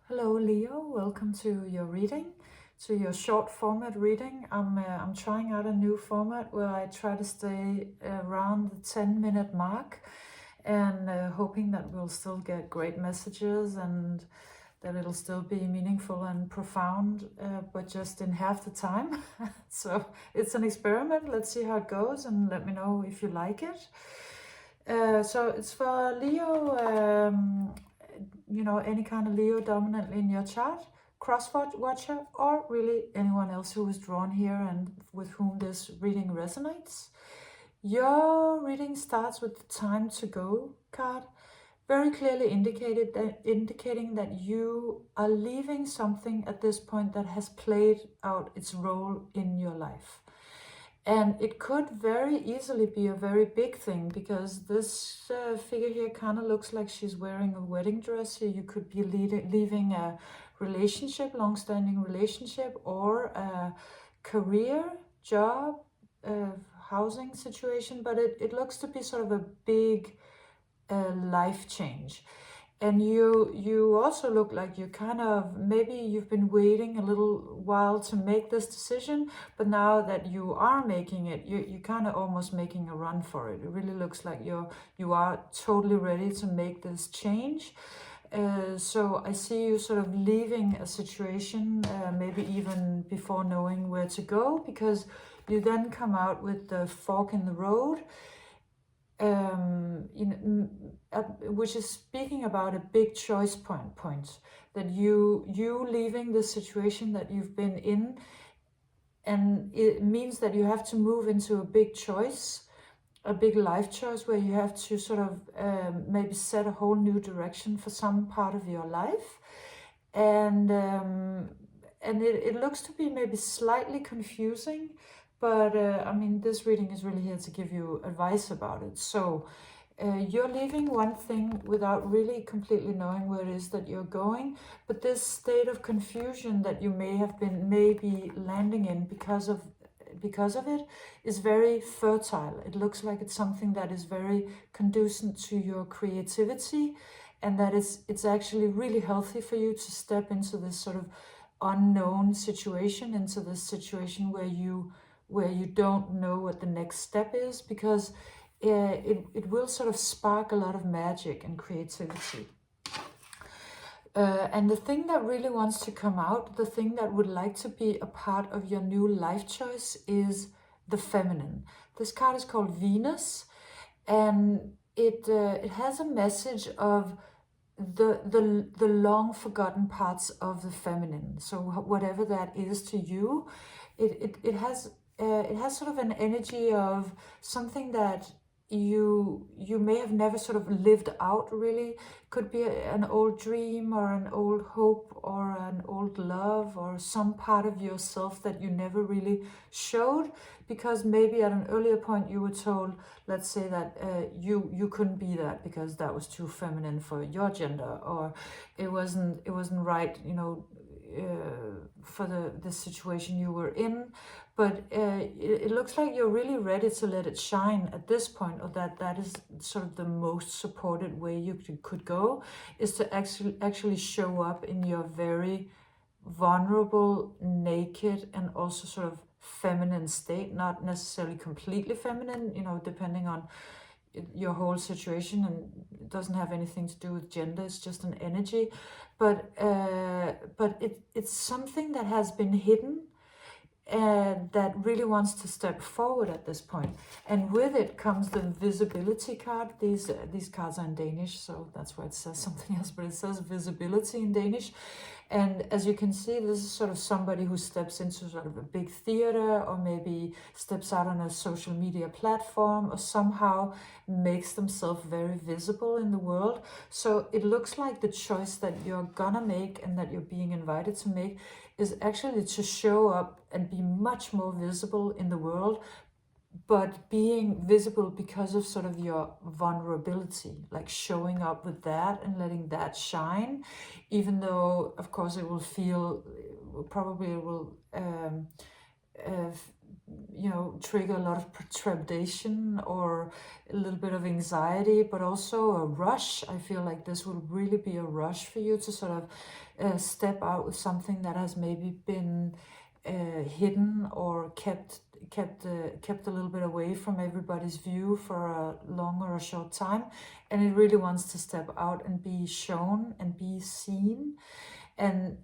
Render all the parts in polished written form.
Hello Leo, welcome to your reading, to your short format reading. I'm trying out a new format where I try to stay around the 10-minute mark and hoping that we'll still get great messages and that it'll still be meaningful and profound, but just in half the time. So it's an experiment. Let's see how it goes and let me know if you like it. So it's for Leo, any kind of Leo dominantly in your chart, cross-watcher, or really anyone else who is drawn here and with whom this reading resonates. Your reading starts with the time to go card, very clearly indicating that you are leaving something at this point that has played out its role in your life. And it could very easily be a very big thing, because this figure here kind of looks like she's wearing a wedding dress. Here you could be leaving a relationship, long-standing relationship, or a career, job, housing situation, but it looks to be sort of a big life change. And you also look like you kind of, maybe you've been waiting a little while to make this decision, but now that you are making it, you kind of almost making a run for it. It really looks like you are totally ready to make this change. So I see you sort of leaving a situation, maybe even before knowing where to go, because you then come out with the fork in the road, which is speaking about a big choice point, that you leaving the situation that you've been in, and it means that you have to move into a big choice, a big life choice, where you have to sort of maybe set a whole new direction for some part of your life. And it looks to be maybe slightly confusing, but I mean, this reading is really here to give you advice about it. So you're leaving one thing without really completely knowing where it is that you're going, but this state of confusion that you may have been maybe landing in because of it is very fertile. It looks like it's something that is very conducive to your creativity, and that it's actually really healthy for you to step into this sort of unknown situation, into this situation where you don't know what the next step is, because it will sort of spark a lot of magic and creativity. And the thing that really wants to come out, the thing that would like to be a part of your new life choice, is the feminine. This card is called Venus, and it has a message of the long forgotten parts of the feminine. So whatever that is to you, it has sort of an energy of something that you may have never sort of lived out really. Could be an old dream or an old hope or an old love or some part of yourself that you never really showed, because maybe at an earlier point you were told, let's say, that you couldn't be that because that was too feminine for your gender, or it wasn't right, for the situation you were in. But it looks like you're really ready to let it shine at this point, or that is sort of the most supported way you could go, is to actually show up in your very vulnerable, naked, and also sort of feminine state. Not necessarily completely feminine, depending on your whole situation, and it doesn't have anything to do with gender, it's just an energy. But it's something that has been hidden, and that really wants to step forward at this point. And with it comes the visibility card. These cards are in Danish, so that's why it says something else, but it says visibility in Danish. And as you can see, this is sort of somebody who steps into sort of a big theater, or maybe steps out on a social media platform, or somehow makes themselves very visible in the world. So it looks like the choice that you're gonna make and that you're being invited to make is actually to show up and be much more visible in the world, but being visible because of sort of your vulnerability, like showing up with that and letting that shine, even though of course it will feel, probably it will you know, trigger a lot of trepidation or a little bit of anxiety, but also a rush. I feel like this will really be a rush for you to sort of step out with something that has maybe been hidden or kept a little bit away from everybody's view for a long or a short time, and it really wants to step out and be shown and be seen. And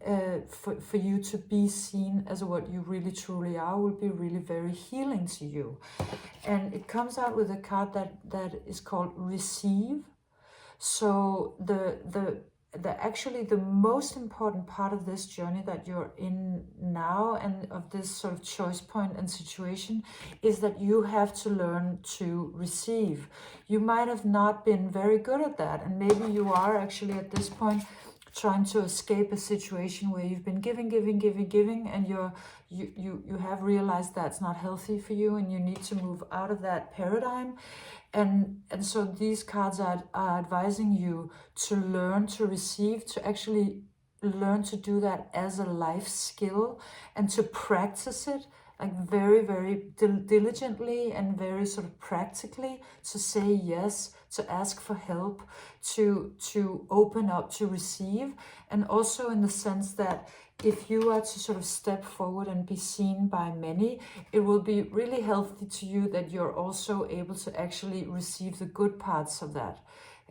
for you to be seen as what you really truly are will be really very healing to you. And it comes out with a card that is called Receive. So actually the most important part of this journey that you're in now, and of this sort of choice point and situation, is that you have to learn to receive. You might have not been very good at that, and maybe you are actually at this point trying to escape a situation where you've been giving, and you have realized that's not healthy for you, and you need to move out of that paradigm. And so these cards are advising you to learn to receive, to actually learn to do that as a life skill, and to practice it like very, very diligently and very sort of practically, to say yes, to ask for help, to open up, to receive. And also in the sense that if you are to sort of step forward and be seen by many, it will be really healthy to you that you're also able to actually receive the good parts of that.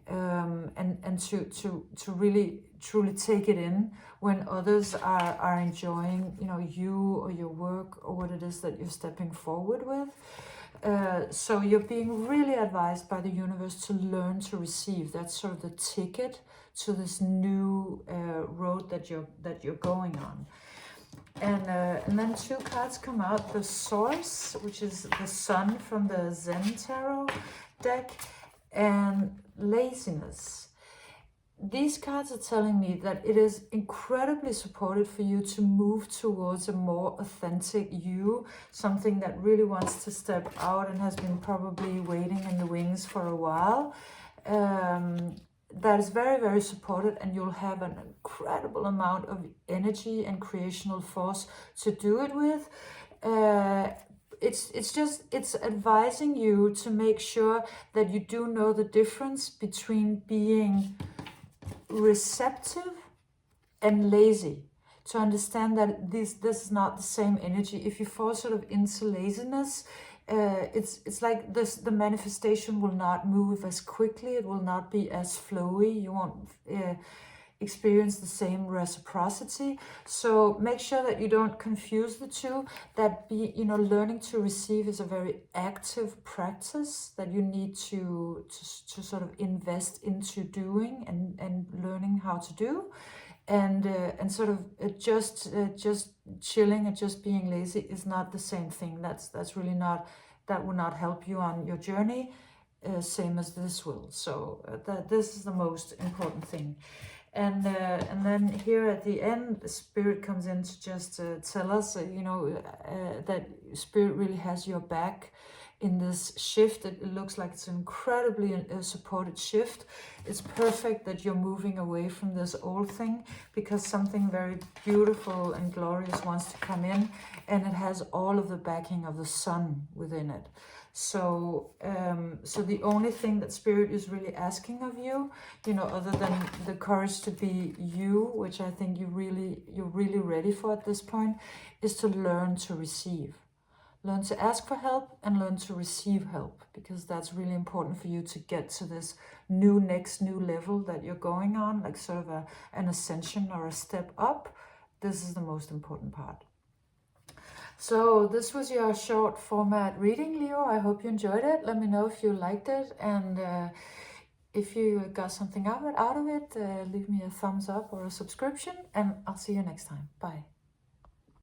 And to really truly take it in when others are enjoying, you know, you or your work or what it is that you're stepping forward with. So you're being really advised by the universe to learn to receive. That's sort of the ticket to this new road that you're going on. And then two cards come out: the Source, which is the Sun from the Zen Tarot deck, and Laziness. These cards are telling me that it is incredibly supportive for you to move towards a more authentic you, something that really wants to step out and has been probably waiting in the wings for a while. That is very, very supported, and you'll have an incredible amount of energy and creational force to do it with. It's advising you to make sure that you do know the difference between being receptive and lazy, to understand that this is not the same energy. If you fall sort of into laziness, it's like this, the manifestation will not move as quickly, it will not be as flowy, you won't experience the same reciprocity. So make sure that you don't confuse the two, that learning to receive is a very active practice that you need to sort of invest into doing and learning how to do. And sort of just chilling and just being lazy is not the same thing. That's really not, that will not help you on your journey, same as this will. So this is the most important thing. And then here at the end, the Spirit comes in to just tell us, that Spirit really has your back in this shift. It looks like it's an incredibly supported shift. It's perfect that you're moving away from this old thing, because something very beautiful and glorious wants to come in, and it has all of the backing of the sun within it. So the only thing that Spirit is really asking of you, other than the courage to be you, which I think you're really ready for at this point, is to learn to receive. Learn to ask for help and learn to receive help, because that's really important for you to get to this next new level that you're going on, like sort of an ascension or a step up. This is the most important part. So this was your short format reading, Leo. I hope you enjoyed it. Let me know if you liked it, and if you got something out of it, leave me a thumbs up or a subscription, and I'll see you next time. Bye.